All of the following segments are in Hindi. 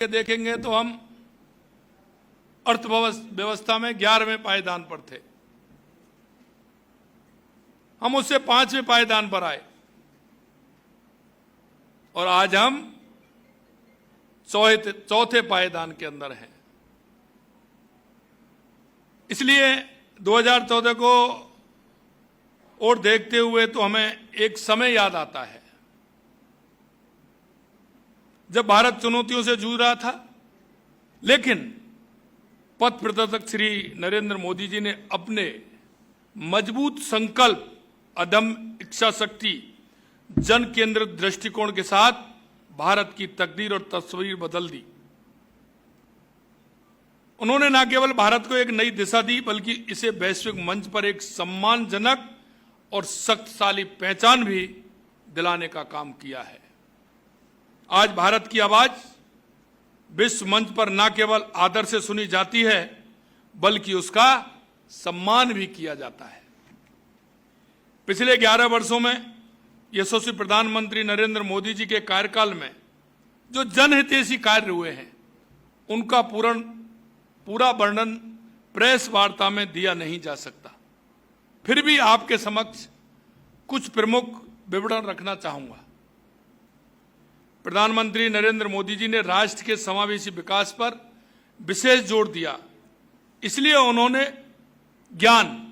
देखेंगे तो हम अर्थव्यवस्था में 11वें पायदान पर थे। हम उससे 5वें पायदान पर आए और आज हम चौथे पायदान के अंदर हैं। इसलिए 2014 को और देखते हुए तो हमें एक समय याद आता है जब भारत चुनौतियों से जूझ रहा था, लेकिन पथ प्रदर्शक श्री नरेंद्र मोदी जी ने अपने मजबूत संकल्प, अदम्य इच्छा शक्ति, जन केंद्रित दृष्टिकोण के साथ भारत की तकदीर और तस्वीर बदल दी। उन्होंने न केवल भारत को एक नई दिशा दी, बल्कि इसे वैश्विक मंच पर एक सम्मानजनक और शक्तिशाली पहचान भी दिलाने का काम किया है। आज भारत की आवाज विश्व मंच पर न केवल आदर से सुनी जाती है, बल्कि उसका सम्मान भी किया जाता है। पिछले 11 वर्षों में यशस्वी प्रधानमंत्री नरेंद्र मोदी जी के कार्यकाल में जो जनहितैषी कार्य हुए हैं, उनका पूरा वर्णन प्रेस वार्ता में दिया नहीं जा सकता। फिर भी आपके समक्ष कुछ प्रमुख विवरण रखना चाहूंगा। प्रधानमंत्री नरेंद्र मोदी जी ने राष्ट्र के समावेशी विकास पर विशेष जोर दिया। इसलिए उन्होंने ज्ञान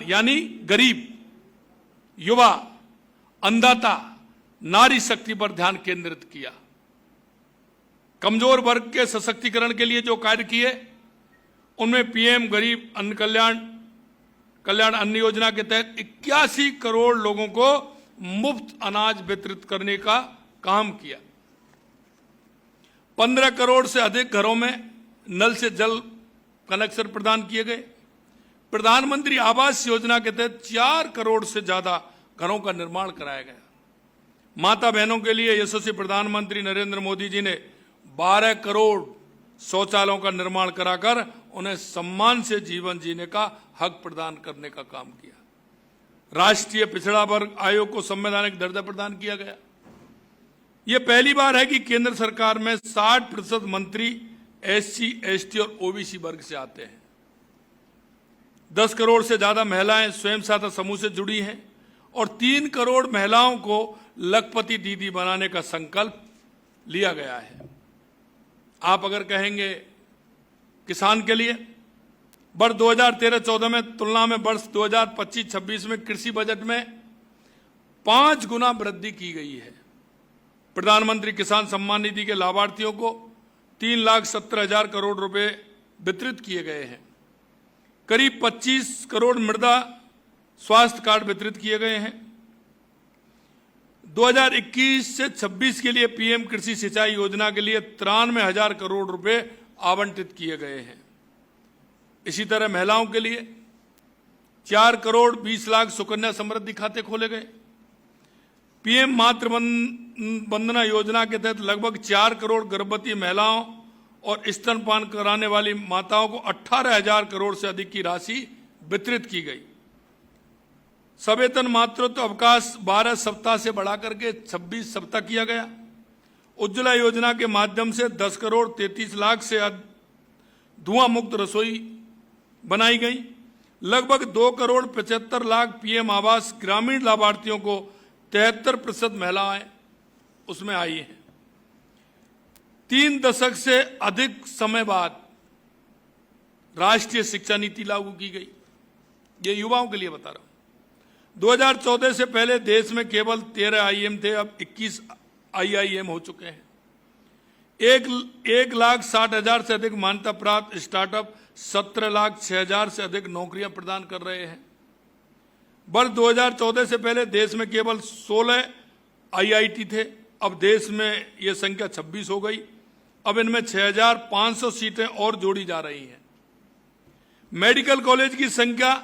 यानी गरीब, युवा, अन्नदाता, नारी शक्ति पर ध्यान केंद्रित किया। कमजोर वर्ग के सशक्तिकरण के लिए जो कार्य किए, उनमें पीएम गरीब अन्न कल्याण अन्न योजना के तहत 81 करोड़ लोगों को मुफ्त अनाज वितरित करने का काम किया। 15 करोड़ से अधिक घरों में नल से जल कनेक्शन प्रदान किए गए। प्रधानमंत्री आवास योजना के तहत 4 करोड़ से ज्यादा घरों का निर्माण कराया गया। माता बहनों के लिए यशस्वी प्रधानमंत्री नरेंद्र मोदी जी ने 12 करोड़ शौचालयों का निर्माण कराकर उन्हें सम्मान से जीवन जीने का हक प्रदान करने का काम किया। राष्ट्रीय पिछड़ा वर्ग आयोग को संवैधानिक दर्जा प्रदान किया गया। यह पहली बार है कि केंद्र सरकार में 60% मंत्री एससी, एसटी और ओबीसी वर्ग से आते हैं। 10 करोड़ से ज्यादा महिलाएं स्वयं सहायता समूह से जुड़ी हैं और 3 करोड़ महिलाओं को लखपति दीदी बनाने का संकल्प लिया गया है। आप अगर कहेंगे किसान के लिए वर्ष 2013-14 में तुलना में वर्ष 2025-26 में कृषि बजट में 5 गुना वृद्धि की गई है। प्रधानमंत्री किसान सम्मान निधि के लाभार्थियों को 3,70,000 करोड़ रुपए वितरित किए गए हैं। करीब 25 करोड़ मृदा स्वास्थ्य कार्ड वितरित किए गए हैं। 2021 से 26 के लिए पीएम कृषि सिंचाई योजना के लिए 93,000 करोड़ रुपए आवंटित किए गए हैं। इसी तरह महिलाओं के लिए 4 करोड़ 20 लाख सुकन्या समृद्धि खाते खोले गए। पीएम मातृ वंदना योजना के तहत लगभग 4 करोड़ गर्भवती महिलाओं और स्तनपान कराने वाली माताओं को 18,000 करोड़ से अधिक की राशि वितरित की गई। सवेतन मातृत्व अवकाश 12 सप्ताह से बढ़ाकर के 26 सप्ताह किया गया। उज्ज्वला योजना के माध्यम से 10 करोड़ 33 लाख से धुआं मुक्त रसोई बनाई गई। लगभग 2 करोड़ 75 लाख पीएम आवास ग्रामीण लाभार्थियों को 73% महिलाएं उसमें आई हैं। 3 दशक से अधिक समय बाद राष्ट्रीय शिक्षा नीति लागू की गई। ये युवाओं के लिए बता रहा हूं। 2014 से पहले देश में केवल 13 आईआईएम थे, अब 21 आईआईएम हो चुके हैं। 1,60,000 से अधिक मान्यता प्राप्त स्टार्टअप 17,06,000 से अधिक नौकरियां प्रदान कर रहे हैं। वर्ष 2014 से पहले देश में केवल 16 आईआईटी थे, अब देश में यह संख्या 26 हो गई। अब इनमें 6,500 सीटें और जोड़ी जा रही हैं। मेडिकल कॉलेज की संख्या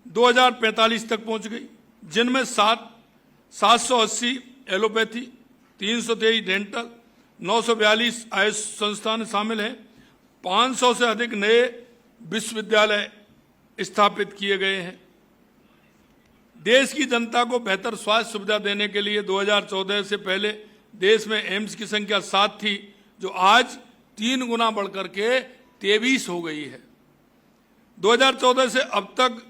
2045 तक पहुंच गई, जिनमें 780 एलोपैथी, 323 डेंटल, 942 आयुष संस्थान शामिल हैं। 500 से अधिक नए विश्वविद्यालय स्थापित किए गए हैं। देश की जनता को बेहतर स्वास्थ्य सुविधा देने के लिए 2014 से पहले देश में एम्स की संख्या 7 थी, जो आज 3 गुना बढ़कर के 23 हो गई है। 2014 से अब तक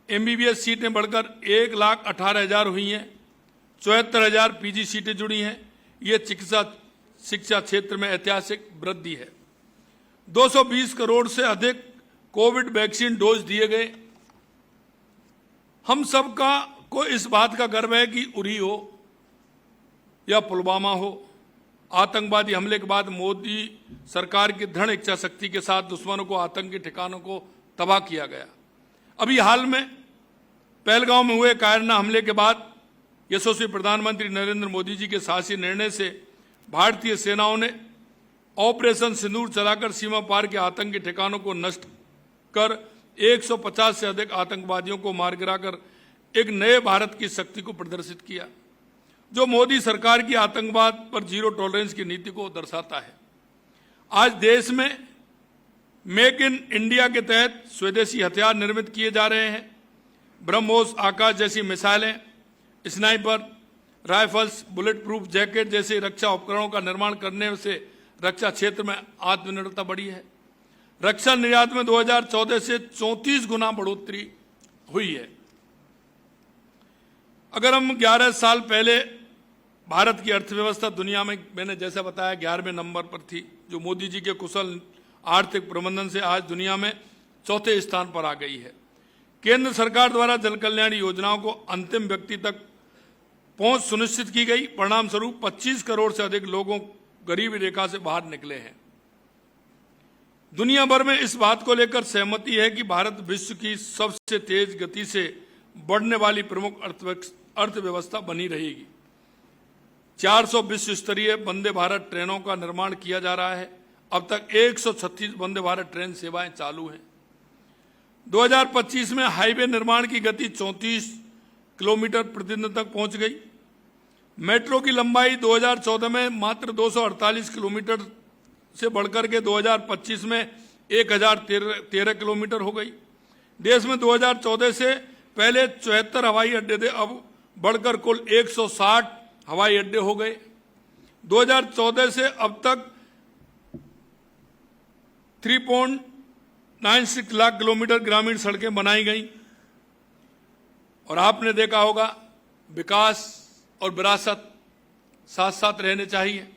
एमबीबीएस सीटें बढ़कर 1,18,000 हुई हैं। 74,000 पीजी सीटें जुड़ी हैं। ये चिकित्सा शिक्षा क्षेत्र में ऐतिहासिक वृद्धि है। 220 करोड़ से अधिक कोविड वैक्सीन डोज दिए गए। हम सबका को इस बात का गर्व है कि उरी हो या पुलवामा हो, आतंकवादी हमले के बाद मोदी सरकार की दृढ़ इच्छा शक्ति के साथ दुश्मनों को, आतंकी ठिकानों को तबाह किया गया। अभी हाल में पहलगांव में हुए कायरना हमले के बाद यशस्वी प्रधानमंत्री नरेंद्र मोदी जी के साहसी निर्णय से भारतीय सेनाओं ने ऑपरेशन सिंदूर चलाकर सीमा पार के आतंकी ठिकानों को नष्ट कर 150 से अधिक आतंकवादियों को मार गिराकर एक नए भारत की शक्ति को प्रदर्शित किया, जो मोदी सरकार की आतंकवाद पर जीरो टॉलरेंस की नीति को दर्शाता है। आज देश में मेक इन इंडिया के तहत स्वदेशी हथियार निर्मित किए जा रहे हैं। ब्रह्मोस, आकाश जैसी मिसाइलें, sniper rifles, bullet proof jacket जैसे रक्षा उपकरणों का निर्माण करने से रक्षा क्षेत्र में आत्मनिर्भरता बढ़ी है। रक्षा निर्यात में 2014 से 34 गुना बढ़ोतरी हुई है। अगर हम 11 साल पहले भारत की अर्थव्यवस्था दुनिया में, मैंने जैसा बताया, 11वें नंबर पर थी, जो मोदी जी के कुशल आर्थिक प्रबंधन से आज दुनिया में 4थे स्थान पर आ गई है। केंद्र सरकार द्वारा जन कल्याण योजनाओं को अंतिम व्यक्ति तक पहुंच सुनिश्चित की गई। परिणाम स्वरूप 25 करोड़ से अधिक लोगों गरीबी रेखा से बाहर निकले हैं। दुनिया भर में इस बात को लेकर सहमति है कि भारत विश्व की सबसे तेज गति से बढ़ने वाली प्रमुख अर्थव्यवस्था बनी रहेगी। 400 विश्व स्तरीय वंदे भारत ट्रेनों का निर्माण किया जा रहा है। अब तक 136 वंदे भारत ट्रेन सेवाएं चालू हैं। 2025 में हाईवे निर्माण की गति 34 किलोमीटर प्रतिदिन तक पहुंच गई। मेट्रो की लंबाई 2014 में मात्र 248 किलोमीटर से बढ़कर के 2025 में 1013 किलोमीटर हो गई। देश में 2014 से पहले 74 हवाई अड्डे थे, अब बढ़कर कुल 160 हवाई अड्डे हो गए। 2014 से अब तक 3.96 लाख किलोमीटर ग्रामीण सड़कें बनाई गई। और आपने देखा होगा, विकास और विरासत साथ साथ रहने चाहिए।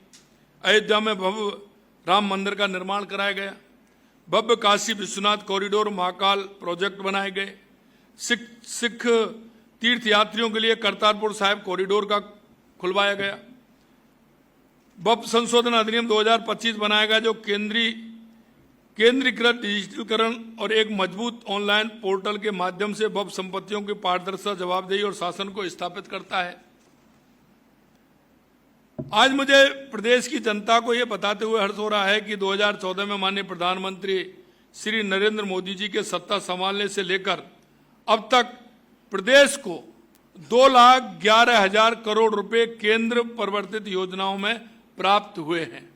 अयोध्या में भव्य राम मंदिर का निर्माण कराया गया। भव्य काशी विश्वनाथ कॉरिडोर, महाकाल प्रोजेक्ट बनाए गए। सिख तीर्थयात्रियों के लिए करतारपुर साहिब कॉरिडोर का खुलवाया गया। वक्फ संशोधन अधिनियम 2025 बनाया गया, जो केंद्रीकृत डिजिटलीकरण और एक मजबूत ऑनलाइन पोर्टल के माध्यम से वक्फ संपत्तियों की पारदर्शिता, जवाबदेही और शासन को स्थापित करता है। आज मुझे प्रदेश की जनता को यह बताते हुए हर्ष हो रहा है कि 2014 में माननीय प्रधानमंत्री श्री नरेंद्र मोदी जी के सत्ता संभालने से लेकर अब तक प्रदेश को 2,11,000 करोड़ रुपए केंद्र प्रवर्तित योजनाओं में प्राप्त हुए हैं।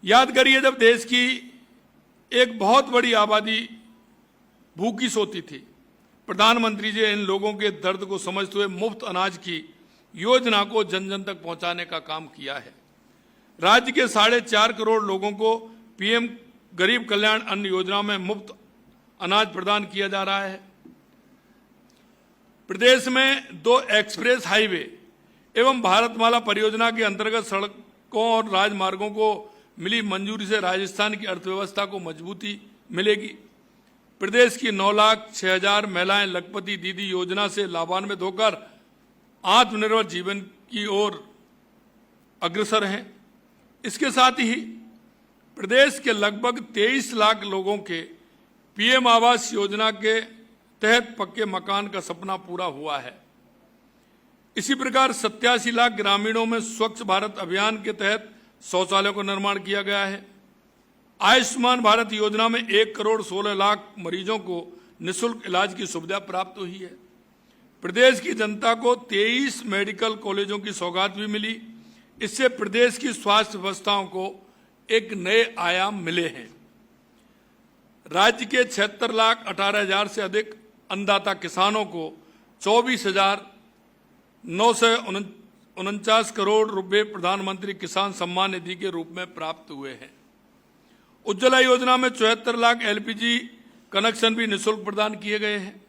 याद करिए, जब देश की एक बहुत बड़ी आबादी भूखी सोती थी, प्रधानमंत्री जी इन लोगों के दर्द को समझते हुए मुफ्त अनाज की योजना को जन जन तक पहुंचाने का काम किया है। राज्य के 4.5 करोड़ लोगों को पीएम गरीब कल्याण अन्न योजना में मुफ्त अनाज प्रदान किया जा रहा है। प्रदेश में 2 एक्सप्रेस हाईवे एवं भारतमाला परियोजना के अंतर्गत सड़कों और राजमार्गों को मिली मंजूरी से राजस्थान की अर्थव्यवस्था को मजबूती मिलेगी। प्रदेश की 9,06,000 महिलाएं लखपति दीदी योजना से लाभान्वित होकर आत्मनिर्भर जीवन की ओर अग्रसर हैं। इसके साथ ही प्रदेश के लगभग 23 लाख लोगों के पीएम आवास योजना के तहत पक्के मकान का सपना पूरा हुआ है। इसी प्रकार 87 लाख ग्रामीणों में स्वच्छ भारत अभियान के तहत शौचालयों का निर्माण किया गया है। आयुष्मान भारत योजना में 1,16,00,000 मरीजों को निःशुल्क इलाज की सुविधा प्राप्त हुई है। प्रदेश की जनता को 23 मेडिकल कॉलेजों की सौगात भी मिली। इससे प्रदेश की स्वास्थ्य व्यवस्थाओं को एक नए आयाम मिले हैं। राज्य के 76,18,000 से अधिक अन्नदाता किसानों को 49 करोड़ रुपए प्रधानमंत्री किसान सम्मान निधि के रूप में प्राप्त हुए हैं। उज्ज्वला योजना में 74 लाख LPG कनेक्शन भी निःशुल्क प्रदान किए गए हैं।